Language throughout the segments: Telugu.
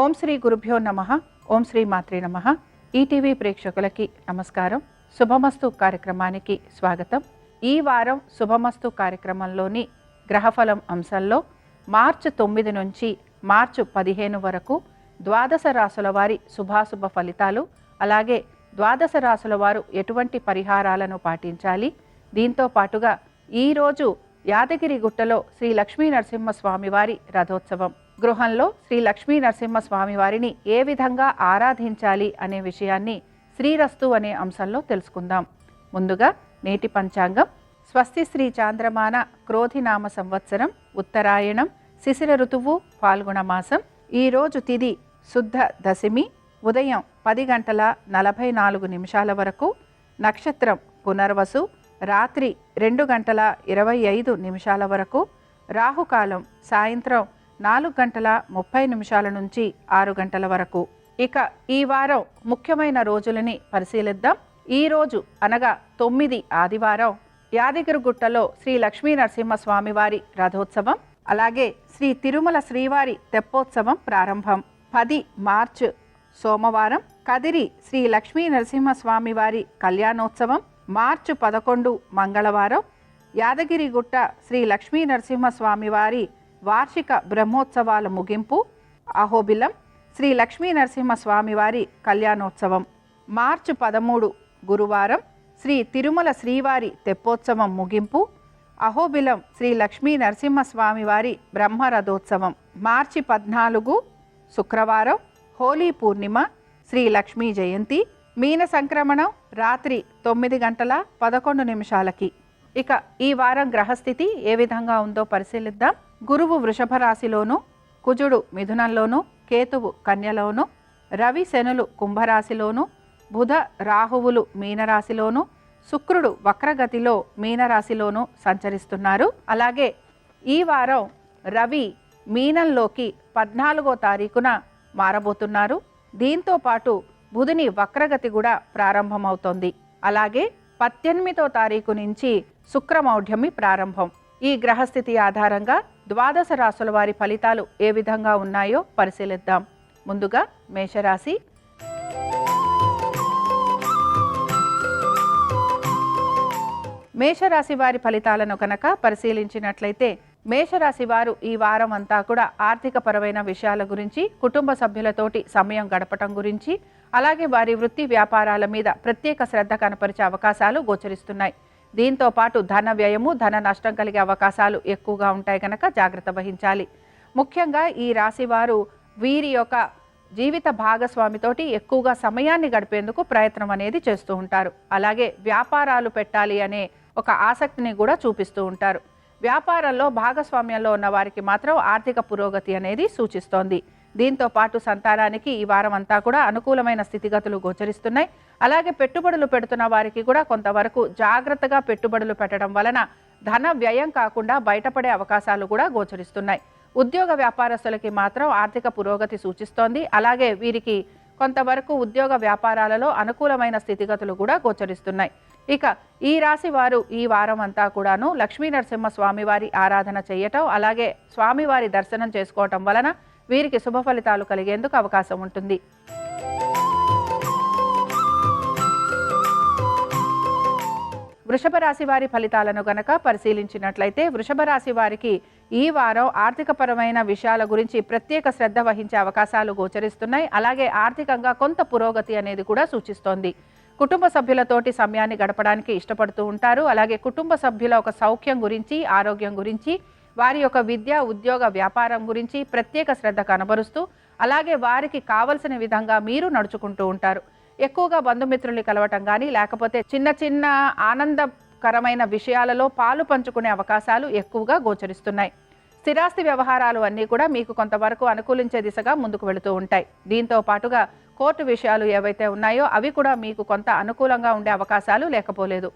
ఓం శ్రీ గురుభ్యో నమః. ఓం శ్రీ మాత్రే నమః. ఈటీవీ ప్రేక్షకులకి నమస్కారం. శుభమస్తు కార్యక్రమానికి స్వాగతం. ఈ వారం శుభమస్తు కార్యక్రమంలోని గ్రహఫలం అంశంలో మార్చి 9 నుంచి మార్చి 15 వరకు ద్వాదశ రాశుల వారి శుభాశుభ ఫలితాలు, అలాగే ద్వాదశ రాశుల వారు ఎటువంటి పరిహారాలను పాటించాలి, దీంతో పాటుగా ఈరోజు యాదగిరి గుట్టలో శ్రీ లక్ష్మీ నరసింహస్వామి వారి రథోత్సవం, గృహంలో శ్రీ లక్ష్మీ నరసింహస్వామి వారిని ఏ విధంగా ఆరాధించాలి అనే విషయాన్ని శ్రీరస్తు అనే అంశంలో తెలుసుకుందాం. ముందుగా నేటి పంచాంగం. స్వస్తి శ్రీ చాంద్రమాన క్రోధినామ సంవత్సరం, ఉత్తరాయణం, శిశిర ఋతువు, ఫాల్గుణ మాసం. ఈరోజు తిథి శుద్ధ దశమి, ఉదయం 10:44 వరకు. నక్షత్రం పునర్వసు, రాత్రి 2:25 వరకు. రాహుకాలం సాయంత్రం 4:30 నుంచి 6 వరకు. ఇక ఈ వారం ముఖ్యమైన రోజులని పరిశీలిద్దాం. ఈ రోజు అనగా 9 ఆదివారం యాదగిరిగుట్టలో శ్రీ లక్ష్మీ నరసింహస్వామి వారి రథోత్సవం, అలాగే శ్రీ తిరుమల శ్రీవారి తెప్పోత్సవం ప్రారంభం. 10 మార్చి సోమవారం కదిరి శ్రీ లక్ష్మీ నరసింహస్వామి వారి కళ్యాణోత్సవం. మార్చి 11 మంగళవారం యాదగిరిగుట్ట శ్రీ లక్ష్మీ నరసింహస్వామి వారి వార్షిక బ్రహ్మోత్సవాల ముగింపు. అహోబిలం శ్రీ లక్ష్మీ నరసింహస్వామి వారి కళ్యాణోత్సవం. మార్చి 13 గురువారం శ్రీ తిరుమల శ్రీవారి తెప్పోత్సవం ముగింపు. అహోబిలం శ్రీ లక్ష్మీ నరసింహస్వామి వారి బ్రహ్మరథోత్సవం. మార్చి 14 శుక్రవారం హోలీ పూర్ణిమ, శ్రీ లక్ష్మీ జయంతి. మీన సంక్రమణం రాత్రి 9:11. ఇక ఈ వారం గ్రహస్థితి ఏ విధంగా ఉందో పరిశీలిద్దాం. గురువు వృషభ రాశిలోను, కుజుడు మిథునంలోను, కేతువు కన్యలోను, రవి శనులు కుంభరాశిలోను, బుధ రాహువులు మీనరాశిలోను, శుక్రుడు వక్రగతిలో మీనరాశిలోను సంచరిస్తున్నారు. అలాగే ఈ వారం రవి మీనంలోకి 14వ తారీఖున మారబోతున్నారు. దీంతో పాటు బుధుని వక్రగతి కూడా ప్రారంభమవుతోంది. అలాగే 18వ తారీఖు నుంచి శుక్రమౌఢ్యమి ప్రారంభం. ఈ గ్రహస్థితి ఆధారంగా ద్వాదశ రాశుల వారి ఫలితాలు ఏ విధంగా ఉన్నాయో పరిశీలిద్దాం. ముందుగా మేషరాశి. మేషరాశి వారి ఫలితాలను కనుక పరిశీలించినట్లయితే, మేషరాశి వారు ఈ వారం అంతా కూడా ఆర్థిక పరమైన విషయాల గురించి, కుటుంబ సభ్యులతోటి సమయం గడపటం గురించి, అలాగే వారి వృత్తి వ్యాపారాల మీద ప్రత్యేక శ్రద్ధ కనపరిచే అవకాశాలు గోచరిస్తున్నాయి. దీంతో పాటు ధన వ్యయము, ధన నష్టం కలిగే అవకాశాలు ఎక్కువగా ఉంటాయి కనుక జాగ్రత్త వహించాలి. ముఖ్యంగా ఈ రాశి వారు వీరి యొక్క జీవిత భాగస్వామితోటి ఎక్కువగా సమయాన్ని గడిపేందుకు ప్రయత్నం అనేది చేస్తూ ఉంటారు. అలాగే వ్యాపారాలు పెట్టాలి అనే ఒక ఆసక్తిని కూడా చూపిస్తూ ఉంటారు. వ్యాపారంలో భాగస్వామ్యంలో ఉన్న వారికి మాత్రం ఆర్థిక పురోగతి అనేది సూచిస్తోంది. దీంతో పాటు సంతానానికి ఈ వారం అంతా కూడా అనుకూలమైన స్థితిగతులు గోచరిస్తున్నాయి. అలాగే పెట్టుబడులు పెడుతున్న వారికి కూడా కొంతవరకు జాగ్రత్తగా పెట్టుబడులు పెట్టడం వలన ధన వ్యయం కాకుండా బయటపడే అవకాశాలు కూడా గోచరిస్తున్నాయి. ఉద్యోగ వ్యాపారస్తులకి మాత్రం ఆర్థిక పురోగతి సూచిస్తోంది. అలాగే వీరికి కొంతవరకు ఉద్యోగ వ్యాపారాలలో అనుకూలమైన స్థితిగతులు కూడా గోచరిస్తున్నాయి. ఇక ఈ రాశి వారు ఈ వారం అంతా కూడాను లక్ష్మీ నరసింహ స్వామి వారి ఆరాధన చేయటం, అలాగే స్వామివారి దర్శనం చేసుకోవటం వలన వీరికి శుభ ఫలితాలు కలిగేందుకు అవకాశం ఉంటుంది. వృషభ రాశి వారి ఫలితాలను గనక పరిశీలించినట్లయితే, వృషభ రాశి వారికి ఈ వారం ఆర్థికపరమైన విషయాల గురించి ప్రత్యేక శ్రద్ధ వహించే అవకాశాలు గోచరిస్తున్నాయి. అలాగే ఆర్థికంగా కొంత పురోగతి అనేది కూడా సూచిస్తోంది. కుటుంబ సభ్యులతోటి సమయాన్ని గడపడానికి ఇష్టపడుతూ ఉంటారు. అలాగే కుటుంబ సభ్యుల ఒక సౌఖ్యం గురించి, ఆరోగ్యం గురించి, వారి యొక్క విద్య, ఉద్యోగ, వ్యాపారం గురించి ప్రత్యేక శ్రద్ధ కనబరుస్తూ, అలాగే వారికి కావలసిన విధంగా మీరు నడుచుకుంటూ ఉంటారు. ఎక్కువగా బంధుమిత్రుల్ని కలవటం కానీ, లేకపోతే చిన్న చిన్న ఆనందకరమైన విషయాలలో పాలు పంచుకునే అవకాశాలు ఎక్కువగా గోచరిస్తున్నాయి. స్థిరాస్తి వ్యవహారాలు అన్నీ కూడా మీకు కొంతవరకు అనుకూలించే దిశగా ముందుకు వెళుతూ ఉంటాయి. దీంతో పాటుగా కోర్టు విషయాలు ఏవైతే ఉన్నాయో అవి కూడా మీకు కొంత అనుకూలంగా ఉండే అవకాశాలు లేకపోలేదు.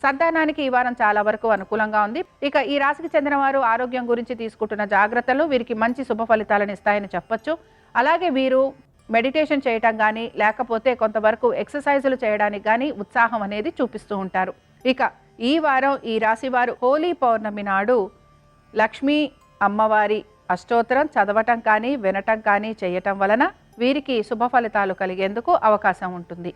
సంతానానికి ఈ వారం చాలా వరకు అనుకూలంగా ఉంది. ఇక ఈ రాశికి చెందిన వారు ఆరోగ్యం గురించి తీసుకుంటున్న జాగ్రత్తలు వీరికి మంచి శుభ ఫలితాలను ఇస్తాయని చెప్పొచ్చు. అలాగే వీరు మెడిటేషన్ చేయటం కానీ, లేకపోతే కొంతవరకు ఎక్సర్సైజులు చేయడానికి కానీ ఉత్సాహం అనేది చూపిస్తూ ఉంటారు. ఇక ఈ వారం ఈ రాశి వారు హోలీ పౌర్ణమి నాడు లక్ష్మీ అమ్మవారి అష్టోత్తరం చదవటం కానీ వినటం కానీ చేయటం వలన వీరికి శుభ ఫలితాలు కలిగేందుకు అవకాశం ఉంటుంది.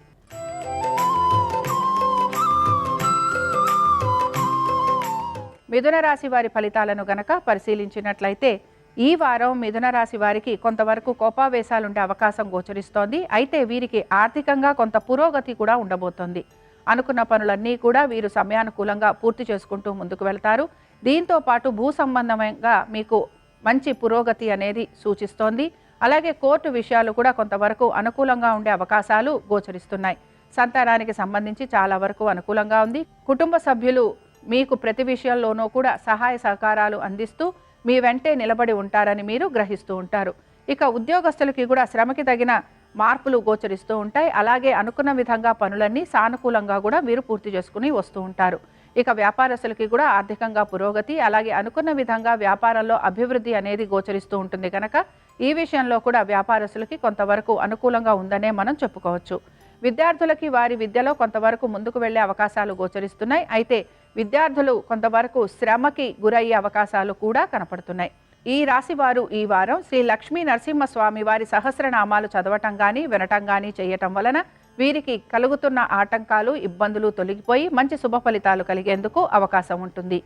మిథున రాశి వారి ఫలితాలను గనక పరిశీలించినట్లయితే ఈ వారం మిథున రాశి వారికి కొంతవరకు కోపావేశాలుండే అవకాశం గోచరిస్తోంది. అయితే వీరికి ఆర్థికంగా కొంత పురోగతి కూడా ఉండబోతోంది. అనుకున్న పనులన్నీ కూడా వీరు సమయానుకూలంగా పూర్తి చేసుకుంటూ ముందుకు వెళ్తారు. దీంతో పాటు భూ సంబంధంగా మీకు మంచి పురోగతి అనేది సూచిస్తోంది. అలాగే కోర్టు విషయాలు కూడా కొంతవరకు అనుకూలంగా ఉండే అవకాశాలు గోచరిస్తున్నాయి. సంతానానికి సంబంధించి చాలా వరకు అనుకూలంగా ఉంది. కుటుంబ సభ్యులు మీకు ప్రతి విషయంలోనూ కూడా సహాయ సహకారాలు అందిస్తూ మీ వెంటే నిలబడి ఉంటారని మీరు గ్రహిస్తూ ఉంటారు. ఇక ఉద్యోగస్తులకి కూడా శ్రమకి తగిన మార్పులు గోచరిస్తూ ఉంటాయి. అలాగే అనుకున్న విధంగా పనులన్నీ సానుకూలంగా కూడా వీరు పూర్తి చేసుకుని వస్తూ ఉంటారు. ఇక వ్యాపారస్తులకి కూడా ఆర్థికంగా పురోగతి, అలాగే అనుకున్న విధంగా వ్యాపారంలో అభివృద్ధి అనేది గోచరిస్తూ ఉంటుంది కనుక ఈ విషయంలో కూడా వ్యాపారస్తులకి కొంతవరకు అనుకూలంగా ఉందనే మనం చెప్పుకోవచ్చు. విద్యార్థులకి వారి విద్యలో కొంతవరకు ముందుకు వెళ్లే అవకాశాలు గోచరిస్తున్నాయి. అయితే విద్యార్థులు కొంతవరకు శ్రమకి గురయ్యే అవకాశాలు కూడా కనపడుతున్నాయి. ఈ రాశి వారు ఈ వారం శ్రీ లక్ష్మీ నరసింహస్వామి వారి సహస్రనామాలు చదవటం కానీ వినటం కానీ చేయటం వలన వీరికి కలుగుతున్న ఆటంకాలు ఇబ్బందులు తొలగిపోయి మంచి శుభ ఫలితాలు కలిగేందుకు అవకాశం ఉంటుంది.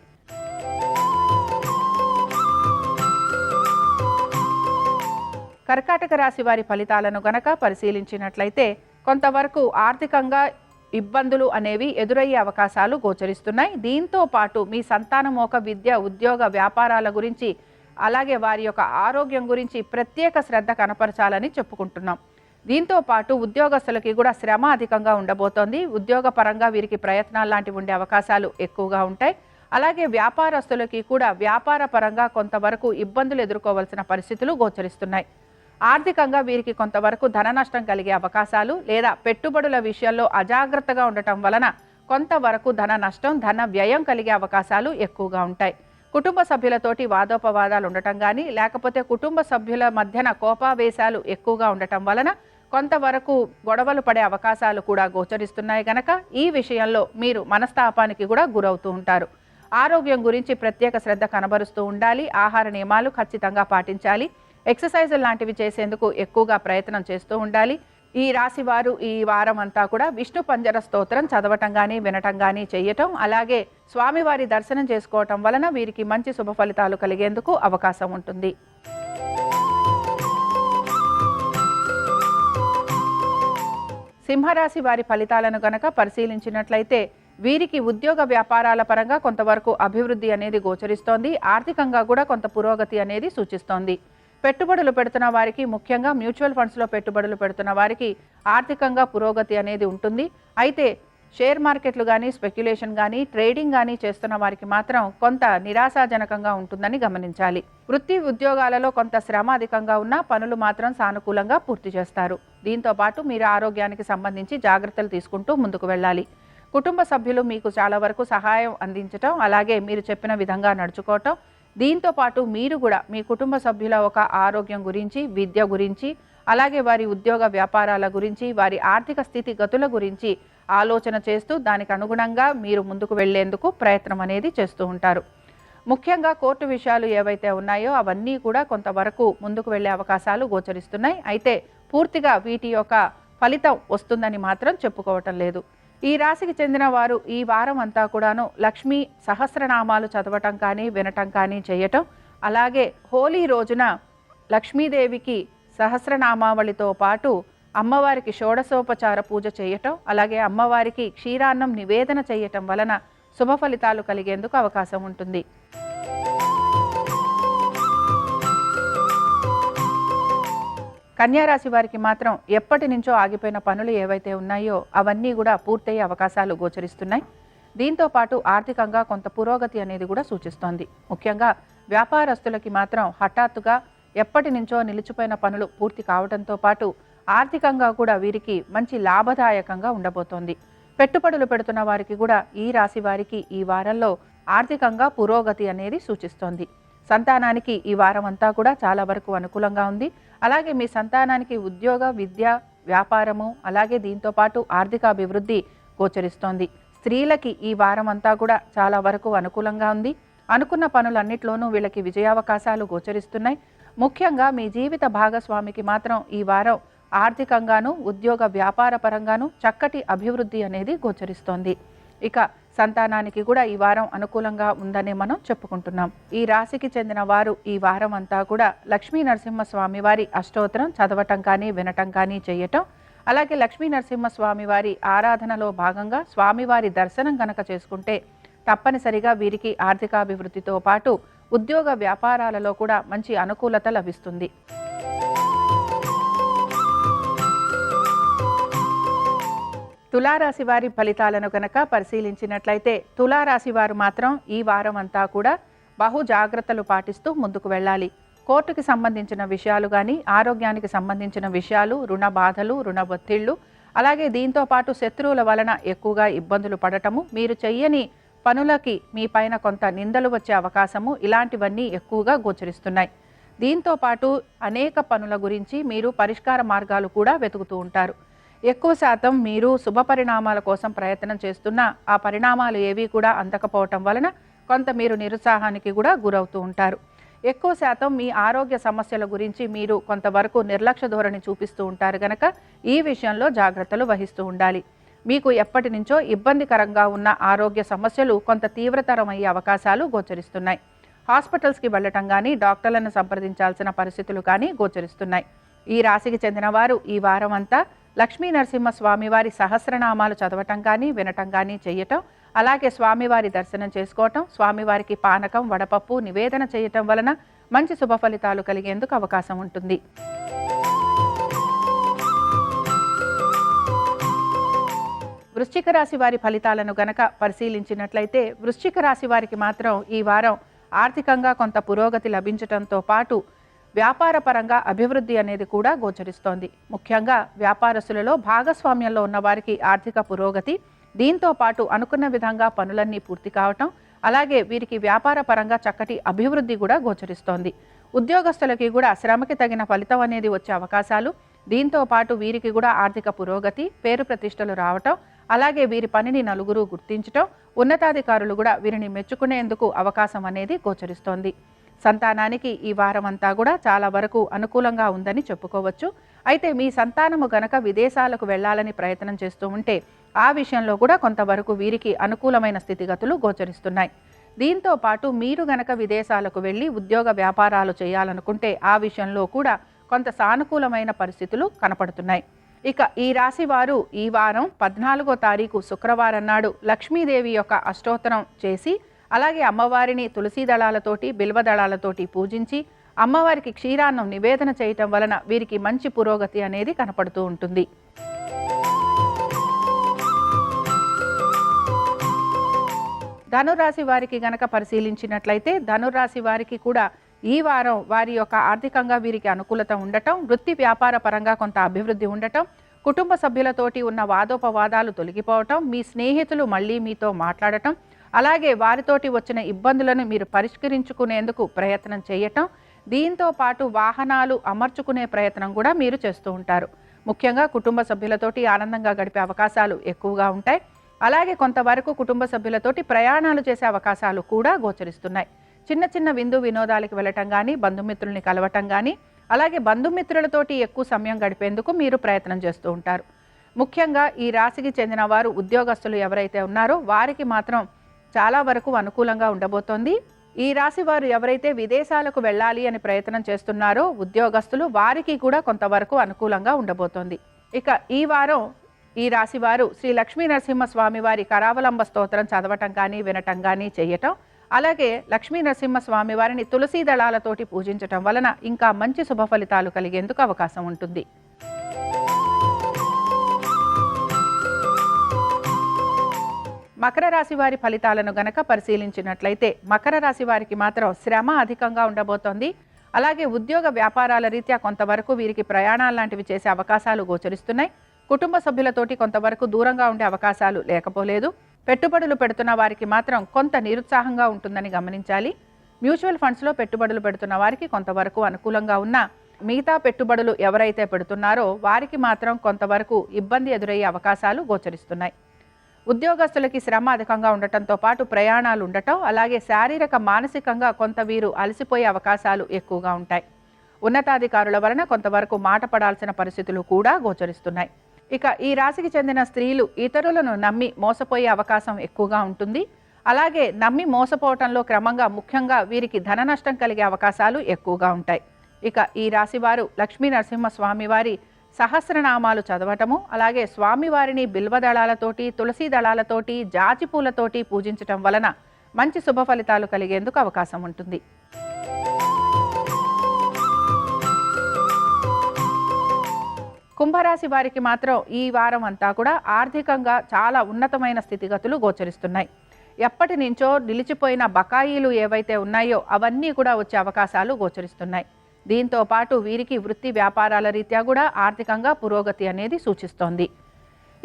కర్కాటక రాశి వారి ఫలితాలను గనక పరిశీలించినట్లయితే కొంతవరకు ఆర్థికంగా ఇబ్బందులు అనేవి ఎదురయ్యే అవకాశాలు గోచరిస్తున్నాయి. దీంతో పాటు మీ సంతానమోక విద్య, ఉద్యోగ, వ్యాపారాల గురించి అలాగే వారి యొక్క ఆరోగ్యం గురించి ప్రత్యేక శ్రద్ధ కనపరచాలని చెప్పుకుంటున్నాం. దీంతో పాటు ఉద్యోగస్తులకి కూడా శ్రమ అధికంగా ఉండబోతోంది. ఉద్యోగ పరంగా వీరికి ప్రయత్నాలు లాంటివి ఉండే అవకాశాలు ఎక్కువగా ఉంటాయి. అలాగే వ్యాపారస్తులకి కూడా వ్యాపార పరంగా కొంతవరకు ఇబ్బందులు ఎదుర్కోవాల్సిన పరిస్థితులు గోచరిస్తున్నాయి. ఆర్థికంగా వీరికి కొంతవరకు ధన నష్టం కలిగే అవకాశాలు లేదా పెట్టుబడుల విషయంలో అజాగ్రత్తగా ఉండటం వలన కొంతవరకు ధన నష్టం, ధన వ్యయం కలిగే అవకాశాలు ఎక్కువగా ఉంటాయి. కుటుంబ సభ్యులతోటి వాదోపవాదాలు ఉండటం కానీ లేకపోతే కుటుంబ సభ్యుల మధ్యన కోపావేశాలు ఎక్కువగా ఉండటం వలన కొంతవరకు గొడవలు పడే అవకాశాలు కూడా గోచరిస్తున్నాయి కనుక ఈ విషయంలో మీరు మనస్తాపానికి కూడా గురవుతూ ఉంటారు. ఆరోగ్యం గురించి ప్రత్యేక శ్రద్ధ కనబరుస్తూ ఉండాలి. ఆహార నియమాలు ఖచ్చితంగా పాటించాలి. ఎక్సర్సైజులు లాంటివి చేసేందుకు ఎక్కువగా ప్రయత్నం చేస్తూ ఉండాలి. ఈ రాశి వారు ఈ వారం అంతా కూడా విష్ణు పంజర స్తోత్రం చదవటం కానీ వినటం కానీ చేయటం, అలాగే స్వామివారి దర్శనం చేసుకోవటం వలన వీరికి మంచి శుభ ఫలితాలు కలిగేందుకు అవకాశం ఉంటుంది. సింహరాశి వారి ఫలితాలను గనక పరిశీలించినట్లయితే వీరికి ఉద్యోగ వ్యాపారాల పరంగా కొంతవరకు అభివృద్ధి అనేది గోచరిస్తోంది. ఆర్థికంగా కూడా కొంత పురోగతి అనేది సూచిస్తోంది. పెట్టుబడులు పెడుతున్న వారికి, ముఖ్యంగా మ్యూచువల్ ఫండ్స్లో పెట్టుబడులు పెడుతున్న వారికి ఆర్థికంగా పురోగతి అనేది ఉంటుంది. అయితే షేర్ మార్కెట్లు కానీ, స్పెక్యులేషన్ కానీ, ట్రేడింగ్ కానీ చేస్తున్న వారికి మాత్రం కొంత నిరాశాజనకంగా ఉంటుందని గమనించాలి. వృత్తి ఉద్యోగాలలో కొంత శ్రమ అధికంగా ఉన్నా పనులు మాత్రం సానుకూలంగా పూర్తి చేస్తారు. దీంతో పాటు మీరు ఆరోగ్యానికి సంబంధించి జాగ్రత్తలు తీసుకుంటూ ముందుకు వెళ్ళాలి. కుటుంబ సభ్యులు మీకు చాలా వరకు సహాయం అందించటం, అలాగే మీరు చెప్పిన విధంగా నడుచుకోవటం, దీంతో పాటు మీరు కూడా మీ కుటుంబ సభ్యుల ఒక ఆరోగ్యం గురించి, విద్య గురించి, అలాగే వారి ఉద్యోగ వ్యాపారాల గురించి, వారి ఆర్థిక స్థితి గతుల గురించి ఆలోచన చేస్తూ దానికి అనుగుణంగా మీరు ముందుకు వెళ్లేందుకు ప్రయత్నం అనేది చేస్తూ ఉంటారు. ముఖ్యంగా కోర్టు విషయాలు ఏవైతే ఉన్నాయో అవన్నీ కూడా కొంతవరకు ముందుకు వెళ్లే అవకాశాలు గోచరిస్తున్నాయి. అయితే పూర్తిగా వీటి యొక్క ఫలితం వస్తుందని మాత్రం చెప్పుకోవటం లేదు. ఈ రాశికి చెందిన వారు ఈ వారం అంతా కూడాను లక్ష్మీ సహస్రనామాలు చదవటం కానీ వినటం కానీ చేయటం, అలాగే హోలీ రోజున లక్ష్మీదేవికి సహస్రనామావళితో పాటు అమ్మవారికి షోడశోపచార పూజ చేయటం, అలాగే అమ్మవారికి క్షీరాన్నం నివేదన చేయటం వలన శుభ ఫలితాలు కలిగేందుకు అవకాశం ఉంటుంది. కన్యారాశి వారికి మాత్రం ఎప్పటి నుంచో ఆగిపోయిన పనులు ఏవైతే ఉన్నాయో అవన్నీ కూడా పూర్తయ్యే అవకాశాలు గోచరిస్తున్నాయి. దీంతో పాటు ఆర్థికంగా కొంత పురోగతి అనేది కూడా సూచిస్తోంది. ముఖ్యంగా వ్యాపారస్తులకి మాత్రం హఠాత్తుగా ఎప్పటి నుంచో నిలిచిపోయిన పనులు పూర్తి కావడంతో పాటు ఆర్థికంగా కూడా వీరికి మంచి లాభదాయకంగా ఉండబోతోంది. పెట్టుబడులు పెడుతున్న వారికి కూడా ఈ రాశి వారికి ఈ వారంలో ఆర్థికంగా పురోగతి అనేది సూచిస్తోంది. సంతానానికి ఈ వారం అంతా కూడా చాలా వరకు అనుకూలంగా ఉంది. అలాగే మీ సంతానానికి ఉద్యోగ, విద్య, వ్యాపారము, అలాగే దీంతో పాటు ఆర్థిక అభివృద్ధి గోచరిస్తోంది. స్త్రీలకి ఈ వారం అంతా కూడా చాలా వరకు అనుకూలంగా ఉంది. అనుకున్న పనులన్నిట్లోనూ వీళ్ళకి విజయావకాశాలు గోచరిస్తున్నాయి. ముఖ్యంగా మీ జీవిత భాగస్వామికి మాత్రం ఈ వారం ఆర్థికంగాను, ఉద్యోగ వ్యాపార పరంగాను చక్కటి అభివృద్ధి అనేది గోచరిస్తోంది. ఇక సంతానానికి కూడా ఈ వారం అనుకూలంగా ఉందని మనం చెప్పుకుంటున్నాం. ఈ రాశికి చెందిన వారు ఈ వారం అంతా కూడా లక్ష్మీ నరసింహస్వామి వారి అష్టోత్తరం చదవటం కానీ, వినటం కానీ చేయటం, అలాగే లక్ష్మీ నరసింహస్వామి వారి ఆరాధనలో భాగంగా స్వామివారి దర్శనం గనక చేసుకుంటే తప్పనిసరిగా వీరికి ఆర్థికాభివృద్ధితో పాటు ఉద్యోగ వ్యాపారాలలో కూడా మంచి అనుకూలత లభిస్తుంది. తులారాశి వారి ఫలితాలను కనుక పరిశీలించినట్లయితే తులారాశి వారు మాత్రం ఈ వారం అంతా కూడా బహు జాగ్రత్తలు పాటిస్తూ ముందుకు వెళ్ళాలి. కోర్టుకి సంబంధించిన విషయాలు కానీ, ఆరోగ్యానికి సంబంధించిన విషయాలు, రుణ బాధలు, రుణ ఒత్తిళ్లు, అలాగే దీంతో పాటు శత్రువుల వలన ఎక్కువగా ఇబ్బందులు పడటము, మీరు చెయ్యని పనులకి మీ పైన కొంత నిందలు వచ్చే అవకాశము, ఇలాంటివన్నీ ఎక్కువగా గోచరిస్తున్నాయి. దీంతో పాటు అనేక పనుల గురించి మీరు పరిష్కార మార్గాలు కూడా వెతుకుతూ ఉంటారు. ఎక్కువ శాతం మీరు శుభ పరిణామాల కోసం ప్రయత్నం చేస్తున్నా ఆ పరిణామాలు ఏవి కూడా అందకపోవటం వలన కొంత మీరు నిరుత్సాహానికి కూడా గురవుతూ ఉంటారు. ఎక్కువ శాతం మీ ఆరోగ్య సమస్యల గురించి మీరు కొంతవరకు నిర్లక్ష్య ధోరణి చూపిస్తూ ఉంటారు కనుక ఈ విషయంలో జాగ్రత్తలు వహిస్తూ ఉండాలి. మీకు ఎప్పటి నుంచో ఇబ్బందికరంగా ఉన్న ఆరోగ్య సమస్యలు కొంత తీవ్రతరం అయ్యే అవకాశాలు గోచరిస్తున్నాయి. హాస్పిటల్స్కి వెళ్ళటం కానీ, డాక్టర్లను సంప్రదించాల్సిన పరిస్థితులు కానీ గోచరిస్తున్నాయి. ఈ రాశికి చెందిన వారు ఈ వారం అంతా లక్ష్మీ నరసింహ స్వామివారి సహస్రనామాలు చదవటం కానీ, వినటం కానీ చేయటం, అలాగే స్వామివారి దర్శనం చేసుకోవటం, స్వామివారికి పానకం, వడపప్పు నివేదన చేయటం వలన మంచి శుభ ఫలితాలు కలిగేందుకు అవకాశం ఉంటుంది. వృశ్చిక రాశి వారి ఫలితాలను గనక పరిశీలించినట్లయితే వృశ్చిక రాశి వారికి మాత్రం ఈ వారం ఆర్థికంగా కొంత పురోగతి లభించడంతో పాటు వ్యాపార పరంగా అభివృద్ధి అనేది కూడా గోచరిస్తోంది. ముఖ్యంగా వ్యాపారస్తులలో భాగస్వామ్యంలో ఉన్న వారికి ఆర్థిక పురోగతి, దీంతో పాటు అనుకున్న విధంగా పనులన్నీ పూర్తి కావటం, అలాగే వీరికి వ్యాపార పరంగా చక్కటి అభివృద్ధి కూడా గోచరిస్తోంది. ఉద్యోగస్తులకి కూడా శ్రమకి తగిన ఫలితం అనేది వచ్చే అవకాశాలు, దీంతో పాటు వీరికి కూడా ఆర్థిక పురోగతి, పేరు ప్రతిష్టలు రావటం, అలాగే వీరి పనిని నలుగురు గుర్తించటం, ఉన్నతాధికారులు కూడా వీరిని మెచ్చుకునేందుకు అవకాశం అనేది గోచరిస్తోంది. సంతానానికి ఈ వారం అంతా కూడా చాలా వరకు అనుకూలంగా ఉందని చెప్పుకోవచ్చు. అయితే మీ సంతానము గనక విదేశాలకు వెళ్ళాలని ప్రయత్నం చేస్తూ ఉంటే ఆ విషయంలో కూడా కొంతవరకు వీరికి అనుకూలమైన స్థితిగతులు గోచరిస్తున్నాయి. దీంతో పాటు మీరు గనక విదేశాలకు వెళ్ళి ఉద్యోగ వ్యాపారాలు చేయాలనుకుంటే ఆ విషయంలో కూడా కొంత సానుకూలమైన పరిస్థితులు కనపడుతున్నాయి. ఇక ఈ రాశి వారు ఈ వారం 14వ తారీఖు శుక్రవారం నాడు లక్ష్మీదేవి యొక్క అష్టోత్తరం చేసి, అలాగే అమ్మవారిని తులసీ దళాలతోటి, బిల్వ దళాలతోటి పూజించి అమ్మవారికి క్షీరాన్నం నివేదన చేయటం వలన వీరికి మంచి పురోగతి అనేది కనపడుతూ ఉంటుంది. ధనురాశి వారికి గనక పరిశీలించినట్లయితే ధనురాశి వారికి కూడా ఈ వారం వారి యొక్క ఆర్థికంగా వీరికి అనుకూలత ఉండటం, వృత్తి వ్యాపార పరంగా కొంత అభివృద్ధి ఉండటం, కుటుంబ సభ్యులతోటి ఉన్న వాదోపవాదాలు తొలగిపోవటం, మీ స్నేహితులు మళ్ళీ మీతో మాట్లాడటం, అలాగే వారితోటి వచ్చిన ఇబ్బందులను మీరు పరిష్కరించుకునేందుకు ప్రయత్నం చేయటం, దీంతో పాటు వాహనాలు అమర్చుకునే ప్రయత్నం కూడా మీరు చేస్తూ ఉంటారు. ముఖ్యంగా కుటుంబ సభ్యులతోటి ఆనందంగా గడిపే అవకాశాలు ఎక్కువగా ఉంటాయి. అలాగే కొంతవరకు కుటుంబ సభ్యులతోటి ప్రయాణాలు చేసే అవకాశాలు కూడా గోచరిస్తున్నాయి. చిన్న చిన్న విందు వినోదాలకు వెళ్ళటం కానీ, బంధుమిత్రుల్ని కలవటం కానీ, అలాగే బంధుమిత్రులతోటి ఎక్కువ సమయం గడిపేందుకు మీరు ప్రయత్నం చేస్తూ ఉంటారు. ముఖ్యంగా ఈ రాశికి చెందిన వారు ఉద్యోగస్తులు ఎవరైతే ఉన్నారో వారికి మాత్రం చాలా వరకు అనుకూలంగా ఉండబోతోంది. ఈ రాశి వారు ఎవరైతే విదేశాలకు వెళ్ళాలి అని ప్రయత్నం చేస్తున్నారో ఉద్యోగస్తులు, వారికి కూడా కొంతవరకు అనుకూలంగా ఉండబోతోంది. ఇక ఈ వారం ఈ రాశి వారు శ్రీ లక్ష్మీ నరసింహ స్వామి వారి కరావలంబ స్తోత్రం చదవటం కానీ, వినటం కానీ చేయటం, అలాగే లక్ష్మీ నరసింహ స్వామి వారిని తులసీ దళాలతోటి పూజించటం వలన ఇంకా మంచి శుభ ఫలితాలు కలిగేందుకు అవకాశం ఉంటుంది. మకర రాశి వారి ఫలితాలను గనక పరిశీలించినట్లయితే మకర రాశి వారికి మాత్రం శ్రమ అధికంగా ఉండబోతోంది. అలాగే ఉద్యోగ వ్యాపారాల రీత్యా కొంతవరకు వీరికి ప్రయాణాలు లాంటివి చేసే అవకాశాలు గోచరిస్తున్నాయి. కుటుంబ సభ్యులతోటి కొంతవరకు దూరంగా ఉండే అవకాశాలు లేకపోలేదు. పెట్టుబడులు పెడుతున్న వారికి మాత్రం కొంత నిరుత్సాహంగా ఉంటుందని గమనించాలి. మ్యూచువల్ ఫండ్స్లో పెట్టుబడులు పెడుతున్న వారికి కొంతవరకు అనుకూలంగా ఉన్నా మిగతా పెట్టుబడులు ఎవరైతే పెడుతున్నారో వారికి మాత్రం కొంతవరకు ఇబ్బంది ఎదురయ్యే అవకాశాలు గోచరిస్తున్నాయి. ఉద్యోగస్తులకి శ్రమ అధికంగా ఉండటంతో పాటు ప్రయాణాలు ఉండటం, అలాగే శారీరక మానసికంగా కొంత వీరు అలసిపోయే అవకాశాలు ఎక్కువగా ఉంటాయి. ఉన్నతాధికారుల వలన కొంతవరకు మాట పడాల్సిన పరిస్థితులు కూడా గోచరిస్తున్నాయి. ఇక ఈ రాశికి చెందిన స్త్రీలు ఇతరులను నమ్మి మోసపోయే అవకాశం ఎక్కువగా ఉంటుంది. అలాగే నమ్మి మోసపోవటంలో క్రమంగా ముఖ్యంగా వీరికి ధన నష్టం కలిగే అవకాశాలు ఎక్కువగా ఉంటాయి. ఇక ఈ రాశి వారు లక్ష్మీ నరసింహస్వామి వారి సహస్రనామాలు చదవటము, అలాగే స్వామివారిని బిల్వదళాలతోటి, తులసి దళాలతోటి, జాజి పూలతోటి పూజించటం వలన మంచి శుభ ఫలితాలు కలిగేందుకు అవకాశం ఉంటుంది. కుంభరాశి వారికి మాత్రం ఈ వారం అంతా కూడా ఆర్థికంగా చాలా ఉన్నతమైన స్థితిగతులు గోచరిస్తున్నాయి. ఎప్పటి నుంచో నిలిచిపోయిన బకాయిలు ఏవైతే ఉన్నాయో అవన్నీ కూడా వచ్చే అవకాశాలు గోచరిస్తున్నాయి. దీంతో పాటు వీరికి వృత్తి వ్యాపారాల రీత్యా కూడా ఆర్థికంగా పురోగతి అనేది సూచిస్తోంది.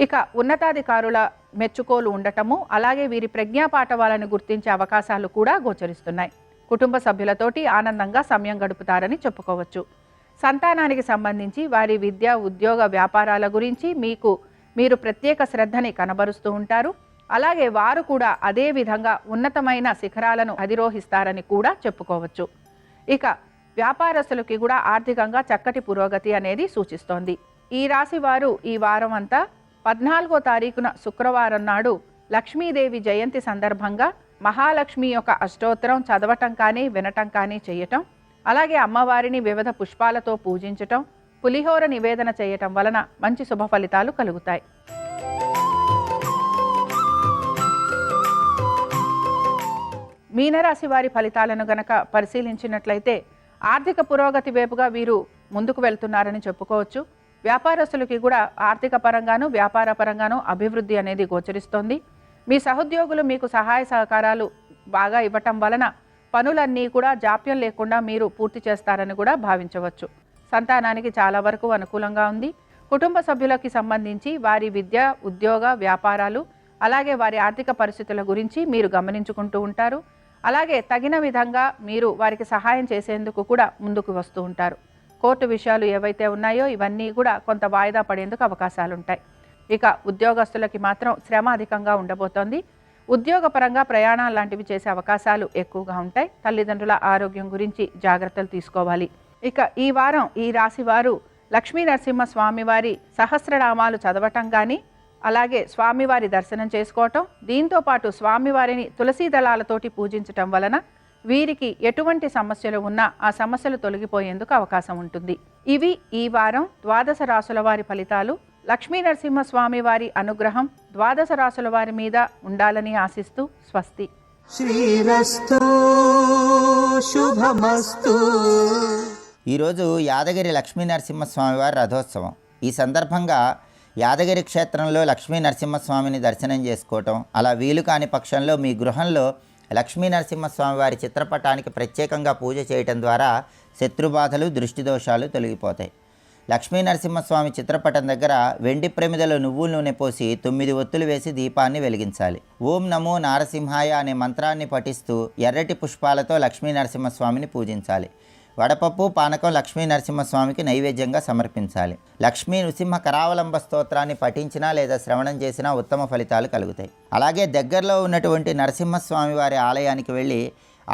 ఇక ఉన్నతాధికారుల మెచ్చుకోలు ఉండటము, అలాగే వీరి ప్రజ్ఞాపాఠవాలను గుర్తించే అవకాశాలు కూడా గోచరిస్తున్నాయి. కుటుంబ సభ్యులతోటి ఆనందంగా సమయం గడుపుతారని చెప్పుకోవచ్చు. సంతానానికి సంబంధించి వారి విద్య, ఉద్యోగ, వ్యాపారాల గురించి మీరు ప్రత్యేక శ్రద్ధని కనబరుస్తూ ఉంటారు. అలాగే వారు కూడా అదే విధంగా ఉన్నతమైన శిఖరాలను అధిరోహిస్తారని కూడా చెప్పుకోవచ్చు. ఇక వ్యాపారస్తులకి కూడా ఆర్థికంగా చక్కటి పురోగతి అనేది సూచిస్తోంది. ఈ రాశి వారు ఈ వారం అంతా 14వ తారీఖున శుక్రవారం నాడు లక్ష్మీదేవి జయంతి సందర్భంగా మహాలక్ష్మి యొక్క అష్టోత్తరం చదవటం కానీ వినటం కానీ చేయటం, అలాగే అమ్మవారిని వివిధ పుష్పాలతో పూజించటం, పులిహోర నివేదన చేయటం వలన మంచి శుభ ఫలితాలు కలుగుతాయి. మీనరాశి వారి ఫలితాలను గనక పరిశీలించినట్లయితే ఆర్థిక పురోగతి వైపుగా వీరు ముందుకు వెళ్తున్నారని చెప్పుకోవచ్చు. వ్యాపారస్తులకి కూడా ఆర్థిక పరంగాను, వ్యాపార పరంగాను అభివృద్ధి అనేది గోచరిస్తోంది. మీ సహోద్యోగులు మీకు సహాయ సహకారాలు బాగా ఇవ్వటం వలన పనులన్నీ కూడా జాప్యం లేకుండా మీరు పూర్తి చేస్తారని కూడా భావించవచ్చు. సంతానానికి చాలా వరకు అనుకూలంగా ఉంది. కుటుంబ సభ్యులకి సంబంధించి వారి విద్య, ఉద్యోగ, వ్యాపారాలు, అలాగే వారి ఆర్థిక పరిస్థితుల గురించి మీరు గమనించుకుంటూ ఉంటారు. అలాగే తగిన విధంగా మీరు వారికి సహాయం చేసేందుకు కూడా ముందుకు వస్తూ ఉంటారు. కోర్టు విషయాలు ఏవైతే ఉన్నాయో ఇవన్నీ కూడా కొంత వాయిదా పడేందుకు అవకాశాలు ఉంటాయి. ఇక ఉద్యోగస్తులకి మాత్రం శ్రమ అధికంగా ఉండబోతోంది. ఉద్యోగపరంగా ప్రయాణాలు లాంటివి చేసే అవకాశాలు ఎక్కువగా ఉంటాయి. తల్లిదండ్రుల ఆరోగ్యం గురించి జాగ్రత్తలు తీసుకోవాలి. ఇక ఈ వారం ఈ రాశి వారు లక్ష్మీ నరసింహ స్వామివారి సహస్రనామాలు చదవటం కానీ, అలాగే స్వామివారి దర్శనం చేసుకోవటం, దీంతోపాటు స్వామివారిని తులసీ దళాలతోటి పూజించటం వలన వీరికి ఎటువంటి సమస్యలు ఉన్నా ఆ సమస్యలు తొలగిపోయేందుకు అవకాశం ఉంటుంది. ఇవి ఈ వారం ద్వాదశ రాశుల వారి ఫలితాలు. లక్ష్మీ నరసింహస్వామి వారి అనుగ్రహం ద్వాదశ రాశుల వారి మీద ఉండాలని ఆశిస్తూ స్వస్తి. శ్రీరస్తు శుభమస్తు. ఈరోజు యాదగిరి లక్ష్మీ నరసింహస్వామి వారి రథోత్సవం. ఈ సందర్భంగా యాదగిరి క్షేత్రంలో లక్ష్మీ నరసింహస్వామిని దర్శనం చేసుకోవటం, అలా వీలు కాని పక్షంలో మీ గృహంలో లక్ష్మీ నరసింహస్వామి వారి చిత్రపటానికి ప్రత్యేకంగా పూజ చేయటం ద్వారా శత్రుబాధలు, దృష్టి దోషాలు తొలగిపోతాయి. లక్ష్మీ నరసింహస్వామి చిత్రపటం దగ్గర వెండి ప్రమిదలో నువ్వుల నూనె పోసి 9 ఒత్తులు వేసి దీపాన్ని వెలిగించాలి. ఓం నమో నారసింహాయ అనే మంత్రాన్ని పఠిస్తూ ఎర్రటి పుష్పాలతో లక్ష్మీ నరసింహస్వామిని పూజించాలి. వడపప్పు, పానకం లక్ష్మీ నరసింహస్వామికి నైవేద్యంగా సమర్పించాలి. లక్ష్మీ నృసింహ కరావలంబ స్తోత్రాన్ని పఠించినా లేదా శ్రవణం చేసినా ఉత్తమ ఫలితాలు కలుగుతాయి. అలాగే దగ్గరలో ఉన్నటువంటి నరసింహస్వామి వారి ఆలయానికి వెళ్ళి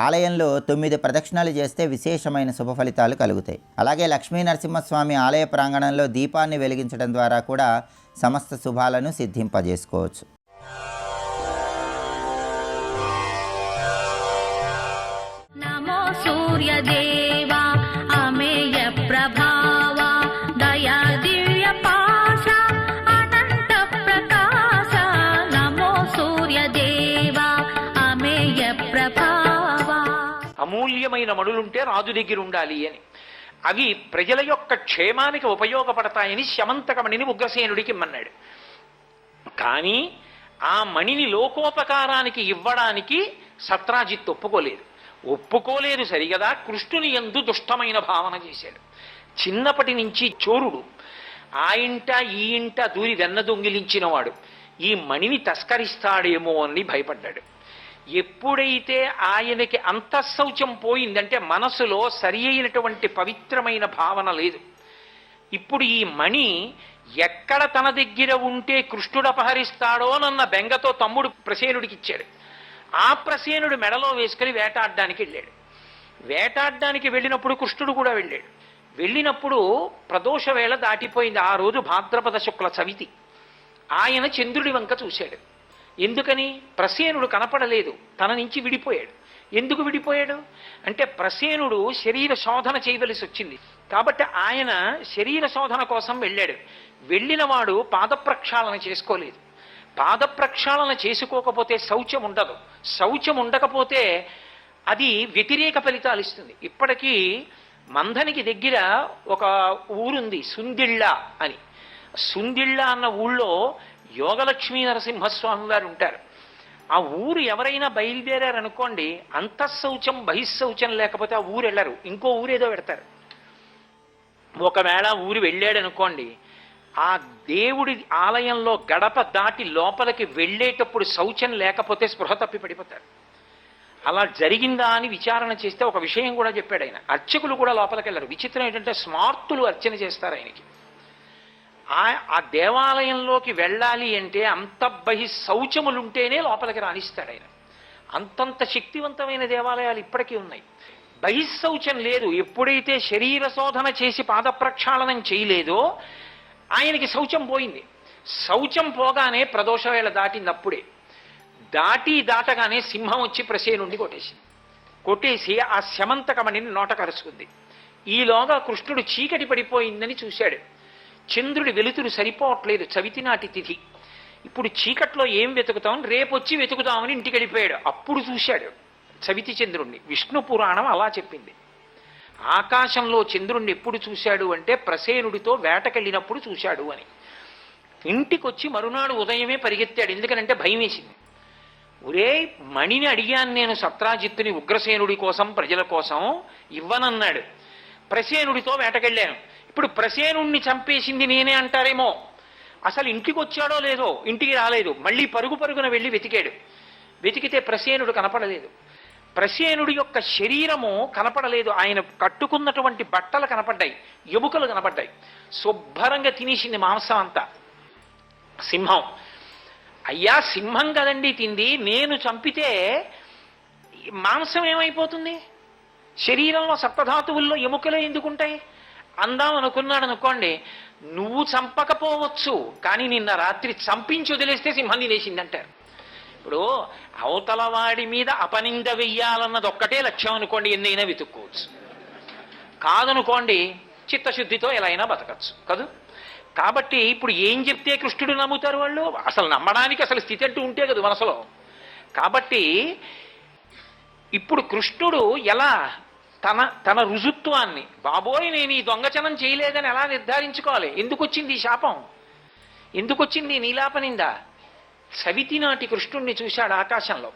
ఆలయంలో 9 ప్రదక్షిణాలు చేస్తే విశేషమైన శుభ ఫలితాలు కలుగుతాయి. అలాగే లక్ష్మీ నరసింహస్వామి ఆలయ ప్రాంగణంలో దీపాన్ని వెలిగించడం ద్వారా కూడా సమస్త శుభాలను సిద్ధింపజేసుకోవచ్చు. నమో సూర్యదేవా అమేయ ప్రభావా దయా దివ్య పాశ అనంత ప్రకాశ. నమో సూర్యదేవా అమేయ ప్రభావా. అమూల్యమైన మణులుంటే రాజు దగ్గర ఉండాలి అని, అవి ప్రజల యొక్క క్షేమానికి ఉపయోగపడతాయని శమంతకమణిని ఉగ్రసేనుడికి ఇమ్మన్నాడు. కానీ ఆ మణిని లోకోపకారానికి ఇవ్వడానికి సత్రాజిత్ ఒప్పుకోలేదు సరిగదా. కృష్ణుని యందు దుష్టమైన భావన చేశాడు. చిన్నప్పటి నుంచి చోరుడు, ఆ ఇంట ఈ ఇంట దూరి వెన్న దొంగిలించినవాడు ఈ మణిని తస్కరిస్తాడేమో అని భయపడ్డాడు. ఎప్పుడైతే ఆయనకి అంతఃశౌచం పోయిందంటే మనసులో సరి అయినటువంటి పవిత్రమైన భావన లేదు. ఇప్పుడు ఈ మణి ఎక్కడ తన దగ్గర ఉంటే కృష్ణుడు అపహరిస్తాడోనన్న బెంగతో తమ్ముడు ప్రసేనుడికి ఇచ్చాడు. ఆ ప్రసేనుడు మెడలో వేసుకుని వేటాడడానికి వెళ్ళాడు. వేటాడడానికి వెళ్ళినప్పుడు కృష్ణుడు కూడా వెళ్ళాడు. వెళ్ళినప్పుడు ప్రదోష వేళ దాటిపోయింది. ఆ రోజు భాద్రపద శుక్ల చవితి. ఆయన చంద్రుడి వంక చూశాడు. ఎందుకని? ప్రసేనుడు కనపడలేదు, తన నుంచి విడిపోయాడు. ఎందుకు విడిపోయాడు అంటే ప్రసేనుడు శరీర శోధన చేయవలసి వచ్చింది కాబట్టి ఆయన శరీర శోధన కోసం వెళ్ళాడు. వెళ్ళినవాడు పాద ప్రక్షాళన చేసుకోలేదు. పాద ప్రక్షాళన చేసుకోకపోతే శౌచం ఉండదు. శౌచం ఉండకపోతే అది వ్యతిరేక ఫలితాలు ఇస్తుంది. ఇప్పటికీ మంథనికి దగ్గర ఒక ఊరుంది సుందిళ్ళ అని. సుందిళ్ళ అన్న ఊళ్ళో యోగలక్ష్మీ నరసింహస్వామి వారు ఉంటారు. ఆ ఊరు ఎవరైనా బయలుదేరారనుకోండి, అంతఃశౌచం బహిశౌచం లేకపోతే ఆ ఊరు వెళ్ళరు, ఇంకో ఊరేదో పెడతారు. ఒకవేళ ఊరు వెళ్ళాడనుకోండి, ఆ దేవుడి ఆలయంలో గడప దాటి లోపలికి వెళ్ళేటప్పుడు శౌచం లేకపోతే స్పృహ తప్పి పడిపోతారు. అలా జరిగిందా అని విచారణ చేస్తే ఒక విషయం కూడా చెప్పాడు ఆయన. అర్చకులు కూడా లోపలికి వెళ్ళరు. విచిత్రం ఏంటంటే స్మార్తులు అర్చన చేస్తారు ఆయనకి. ఆ దేవాలయంలోకి వెళ్ళాలి అంటే అంతఃబహి శౌచములుంటేనే లోపలికి రాణిస్తాడు ఆయన. అంతంత శక్తివంతమైన దేవాలయాలు ఇప్పటికీ ఉన్నాయి. బహిశౌచం లేదు. ఎప్పుడైతే శరీర శోధన చేసి పాద ప్రక్షాళనం చేయలేదో ఆయనకి శౌచం పోయింది. శౌచం పోగానే ప్రదోష వేళ దాటినప్పుడే దాటగానే సింహం వచ్చి ప్రసేనుండి కొట్టేసి ఆ శమంతకమణిని నోట కరుచుకుంది. ఈలోగా కృష్ణుడు చీకటి పడిపోయిందని చూశాడు. చంద్రుడి వెలుతురు సరిపోవట్లేదు, చవితి నాటి తిథి. ఇప్పుడు చీకట్లో ఏం వెతుకుతాం, రేపొచ్చి వెతుకుతామని ఇంటికి వెళ్ళిపోయాడు. అప్పుడు చూశాడు చవితి చంద్రుణ్ణి. విష్ణు పురాణం అలా చెప్పింది. ఆకాశంలో చంద్రుణ్ణి ఎప్పుడు చూశాడు అంటే ప్రసేనుడితో వేటకెళ్ళినప్పుడు చూశాడు అని. ఇంటికొచ్చి మరునాడు ఉదయమే పరిగెత్తాడు. ఎందుకనంటే భయం వేసింది. ఒరే, మణిని అడిగాను నేను సత్రాజిత్తుని ఉగ్రసేనుడి కోసం, ప్రజల కోసం, ఇవ్వనన్నాడు. ప్రసేనుడితో వేటకెళ్ళాను. ఇప్పుడు ప్రసేనుణ్ణి చంపేసింది నేనే అంటారేమో. అసలు ఇంటికి వచ్చాడో లేదో, ఇంటికి రాలేదు. మళ్ళీ పరుగున వెళ్ళి వెతికాడు. వెతికితే ప్రసేనుడు కనపడలేదు. ప్రసేనుడి యొక్క శరీరము కనపడలేదు. ఆయన కట్టుకున్నటువంటి బట్టలు కనపడ్డాయి, ఎముకలు కనపడ్డాయి. శుభ్రంగా తినేసింది మాంసం అంతా సింహం. అయ్యా, సింహం కదండి తింది, నేను చంపితే మాంసం ఏమైపోతుంది? శరీరంలో సప్తధాతువుల్లో ఎముకలే ఎందుకుంటాయి? అందాం అనుకున్నాడు అనుకోండి. నువ్వు చంపకపోవచ్చు, కానీ నిన్న రాత్రి చంపించి వదిలేస్తే సింహం తినేసింది అంటారు. ఇప్పుడు అవతల వాడి మీద అపనింద వెయ్యాలన్నది ఒక్కటే లక్ష్యం అనుకోండి, ఎన్నైనా వెతుక్కోవచ్చు. కాదనుకోండి, చిత్తశుద్ధితో ఎలా అయినా బతకచ్చు కదూ. కాబట్టి ఇప్పుడు ఏం చెప్తే కృష్ణుడు నమ్ముతారు వాళ్ళు? అసలు నమ్మడానికి అసలు స్థితి అంటూ ఉంటే కదా మనసులో. కాబట్టి ఇప్పుడు కృష్ణుడు ఎలా తన రుజుత్వాన్ని, బాబోయ్ నేను ఈ దొంగచనం చేయలేదని ఎలా నిర్ధారించుకోవాలి? ఎందుకు వచ్చింది ఈ శాపం? ఎందుకు వచ్చింది నీలాపనిందా? చవితి నాటి కృష్ణుణ్ణి చూశాడు ఆకాశంలో.